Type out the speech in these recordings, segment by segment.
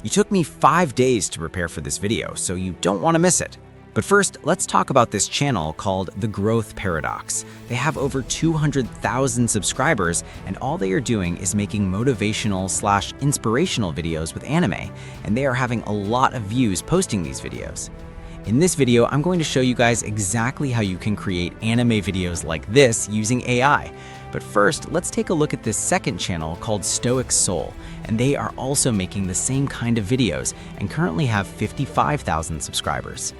It took me 5 days to prepare for this video, so you don't want to miss it. But first, let's talk about this channel called The Growth Paradox. They have over 200,000 subscribers, and all they are doing is making motivational/inspirational videos with anime, and they are having a lot of views posting these videos. In this video, I'm going to show you guys exactly how you can create anime videos like this using AI. But first, let's take a look at this second channel called Stoic Soul, and they are also making the same kind of videos and currently have 55,000 subscribers.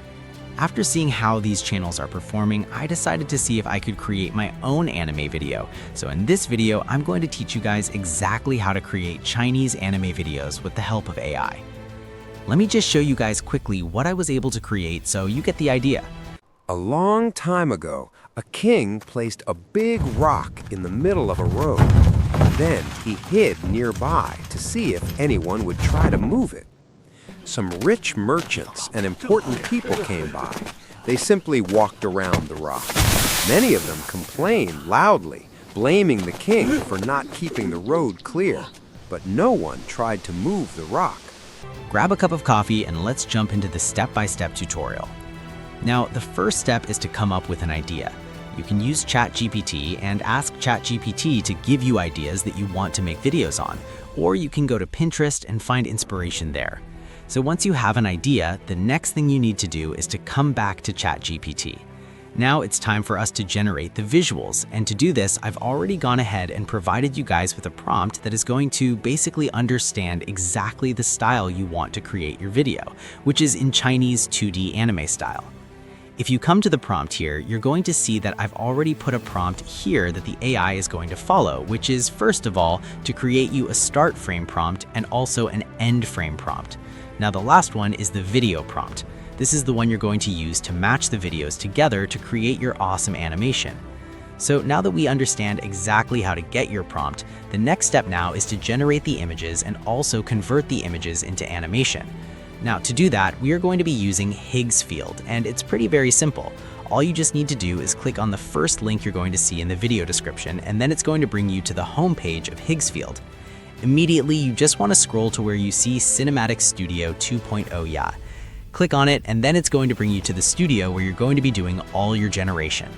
After seeing how these channels are performing, I decided to see if I could create my own anime video. So in this video, I'm going to teach you guys exactly how to create Chinese anime videos with the help of AI. Let me just show you guys quickly what I was able to create so you get the idea. A long time ago, a king placed a big rock in the middle of a road. Then he hid nearby to see if anyone would try to move it. Some rich merchants and important people came by. They simply walked around the rock. Many of them complained loudly, blaming the king for not keeping the road clear. But no one tried to move the rock. Grab a cup of coffee and let's jump into the step-by-step tutorial. Now, the first step is to come up with an idea. You can use ChatGPT and ask ChatGPT to give you ideas that you want to make videos on, or you can go to Pinterest and find inspiration there. So once you have an idea, the next thing you need to do is to come back to ChatGPT. Now it's time for us to generate the visuals, and to do this, I've already gone ahead and provided you guys with a prompt that is going to basically understand exactly the style you want to create your video, which is in Chinese 2D anime style. If you come to the prompt here, you're going to see that I've already put a prompt here that the AI is going to follow, which is first of all, to create you a start frame prompt and also an end frame prompt. Now the last one is the video prompt. This is the one you're going to use to match the videos together to create your awesome animation. So now that we understand exactly how to get your prompt, the next step now is to generate the images and also convert the images into animation. Now to do that, we are going to be using Higgs field, and it's very simple. All you just need to do is click on the first link you're going to see in the video description, and then it's going to bring you to the home page of Higgs field. Immediately, you just want to scroll to where you see Cinematic Studio 2.0 Ya. Click on it, and then it's going to bring you to the studio where you're going to be doing all your generation.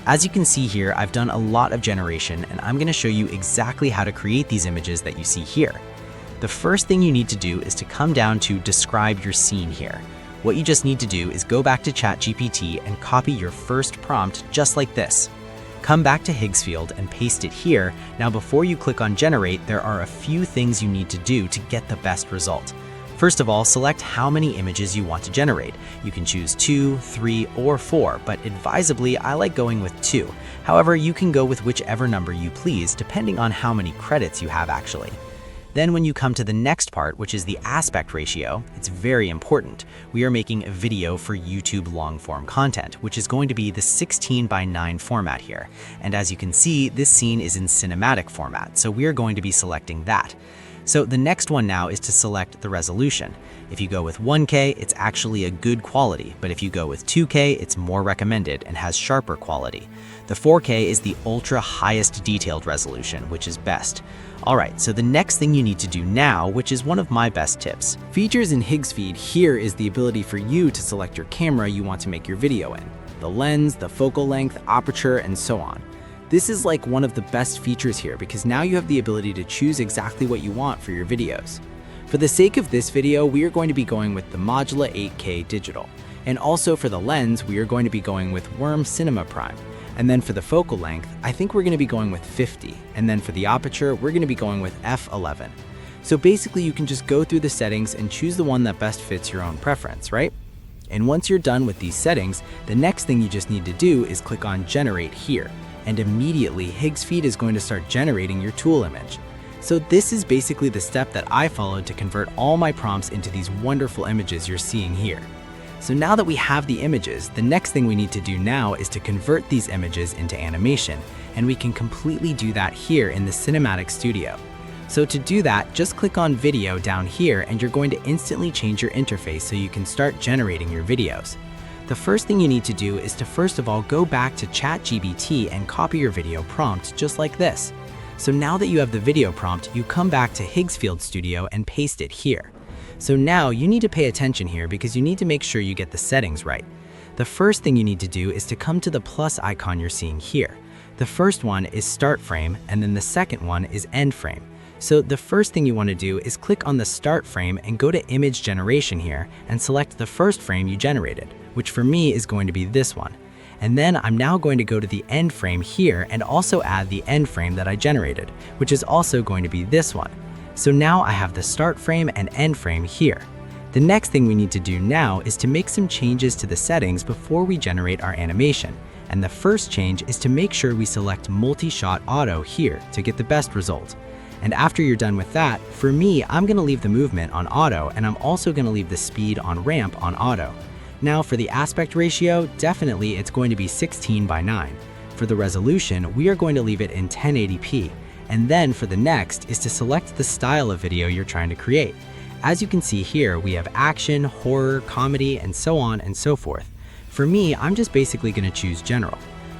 As you can see here, I've done a lot of generation, and I'm going to show you exactly how to create these images that you see here. The first thing you need to do is to come down to describe your scene here. What you just need to do is go back to ChatGPT and copy your first prompt just like this. Come back to Higgs field and paste it here. Now before you click on generate, there are a few things you need to do to get the best result. First of all, select how many images you want to generate. You can choose 2, 3, or 4, but advisably, I like going with 2. However, you can go with whichever number you please, depending on how many credits you have actually. Then when you come to the next part, which is the aspect ratio, it's very important. We are making a video for YouTube long-form content, which is going to be the 16:9 format here. And as you can see, this scene is in cinematic format, so we are going to be selecting that. So the next one now is to select the resolution. If you go with 1K, it's actually a good quality, but if you go with 2K, it's more recommended and has sharper quality. The 4K is the ultra highest detailed resolution, which is best. Alright, so the next thing you need to do now, which is one of my best tips. Features in Higgs feed here is the ability for you to select your camera you want to make your video in. The lens, the focal length, aperture, and so on. This is like one of the best features here because now you have the ability to choose exactly what you want for your videos. For the sake of this video, we are going to be going with the Modula 8K digital. And also for the lens, we are going to be going with Worm Cinema Prime. And then for the focal length, I think we're going to be going with 50. And then for the aperture, we're going to be going with f11. So basically you can just go through the settings and choose the one that best fits your own preference, right? And once you're done with these settings, the next thing you just need to do is click on Generate here. And immediately Higgs feed is going to start generating your tool image. So this is basically the step that I followed to convert all my prompts into these wonderful images you're seeing here. So now that we have the images, the next thing we need to do now is to convert these images into animation, and we can completely do that here in the Cinematic Studio. So to do that, just click on Video down here and you're going to instantly change your interface so you can start generating your videos. The first thing you need to do is to first of all go back to ChatGPT and copy your video prompt just like this. So now that you have the video prompt, you come back to Higgs Field Studio and paste it here. So now you need to pay attention here because you need to make sure you get the settings right. The first thing you need to do is to come to the plus icon you're seeing here. The first one is start frame, and then the second one is end frame. So the first thing you want to do is click on the start frame and go to image generation here and select the first frame you generated, which for me is going to be this one. And then I'm now going to go to the end frame here and also add the end frame that I generated, which is also going to be this one. So now I have the start frame and end frame here. The next thing we need to do now is to make some changes to the settings before we generate our animation. And the first change is to make sure we select multi-shot auto here to get the best result. And after you're done with that, for me, I'm going to leave the movement on auto, and I'm also going to leave the speed on ramp on auto. Now for the aspect ratio, definitely it's going to be 16:9. For the resolution, we are going to leave it in 1080p. And then for the next is to select the style of video you're trying to create. As you can see here, we have action, horror, comedy, and so on and so forth. For me, I'm just basically going to choose general.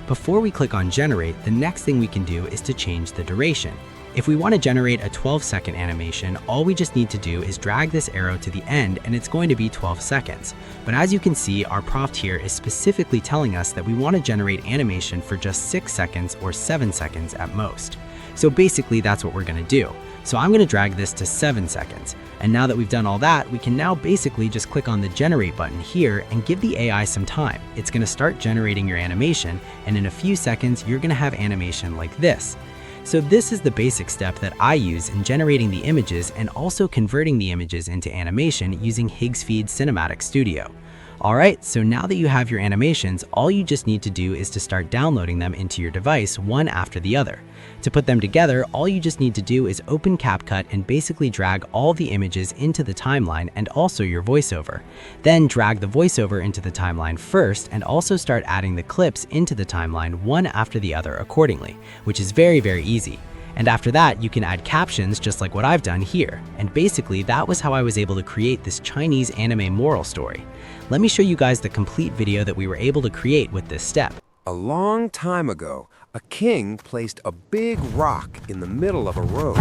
Before we click on generate, the next thing we can do is to change the duration. If we want to generate a 12-second animation, all we just need to do is drag this arrow to the end and it's going to be 12 seconds. But as you can see, our prompt here is specifically telling us that we want to generate animation for just 6 seconds or 7 seconds at most. So basically that's what we're going to do. So I'm going to drag this to 7 seconds. And now that we've done all that, we can now basically just click on the generate button here and give the AI some time. It's going to start generating your animation, and in a few seconds, you're going to have animation like this. So this is the basic step that I use in generating the images and also converting the images into animation using Higgsfeed Cinematic Studio. Alright, so now that you have your animations, all you just need to do is to start downloading them into your device one after the other. To put them together, all you just need to do is open CapCut and basically drag all the images into the timeline and also your voiceover. Then drag the voiceover into the timeline first and also start adding the clips into the timeline one after the other accordingly, which is very, very easy. And after that, you can add captions just like what I've done here. And basically, that was how I was able to create this Chinese anime moral story. Let me show you guys the complete video that we were able to create with this step. A long time ago, a king placed a big rock in the middle of a road.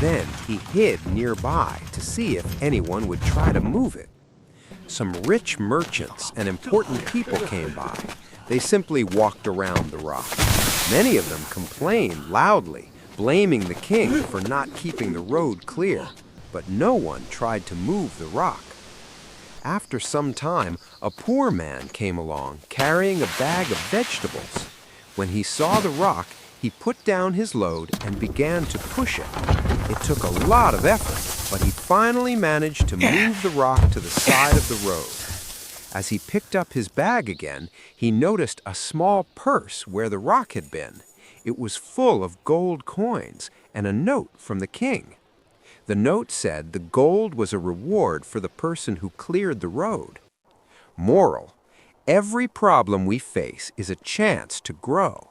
Then he hid nearby to see if anyone would try to move it. Some rich merchants and important people came by. They simply walked around the rock. Many of them complained loudly, blaming the king for not keeping the road clear, but no one tried to move the rock. After some time, a poor man came along carrying a bag of vegetables. When he saw the rock, he put down his load and began to push it. It took a lot of effort, but he finally managed to move the rock to the side of the road. As he picked up his bag again, he noticed a small purse where the rock had been. It was full of gold coins and a note from the king. The note said the gold was a reward for the person who cleared the road. Moral: every problem we face is a chance to grow.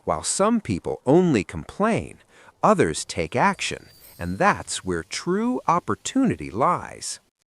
While some people only complain, others take action, and that's where true opportunity lies.